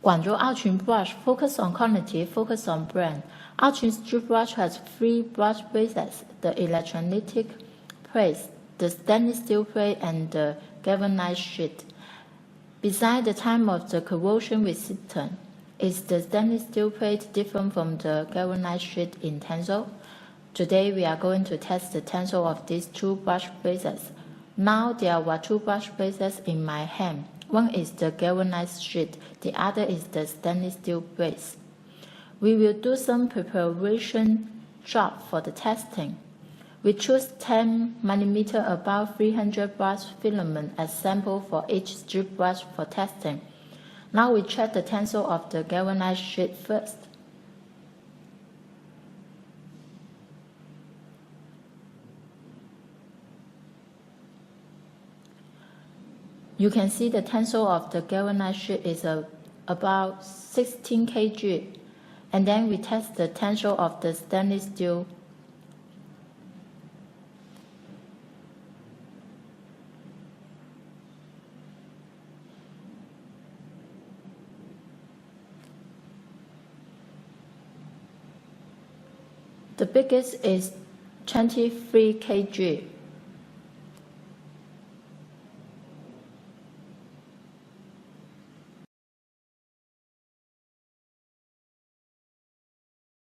Guangzhou AOQUN brush focus on quality, focus on brand. AOQUN strip brush has 3 brush bases: the electrolytic plate, the stainless steel plate, and the galvanized sheet. Besides the time of the corrosion resistance, is the stainless steel plate different from the galvanized sheet in tensile? Today we are going to test the tensile of these 2 brush bases. Now there are 2 brush bases in my hand. One is the galvanized sheet, the other is the stainless steel base. We will do some preparation job for the testing. We choose 10 mm above 300 brush filament as sample for each strip brush for testing. Now we check the tensile of the galvanized sheet first. You can see the tensile of the galvanized sheet is about 16 kg. And then we test the tensile of the stainless steel. The biggest is 23 kg.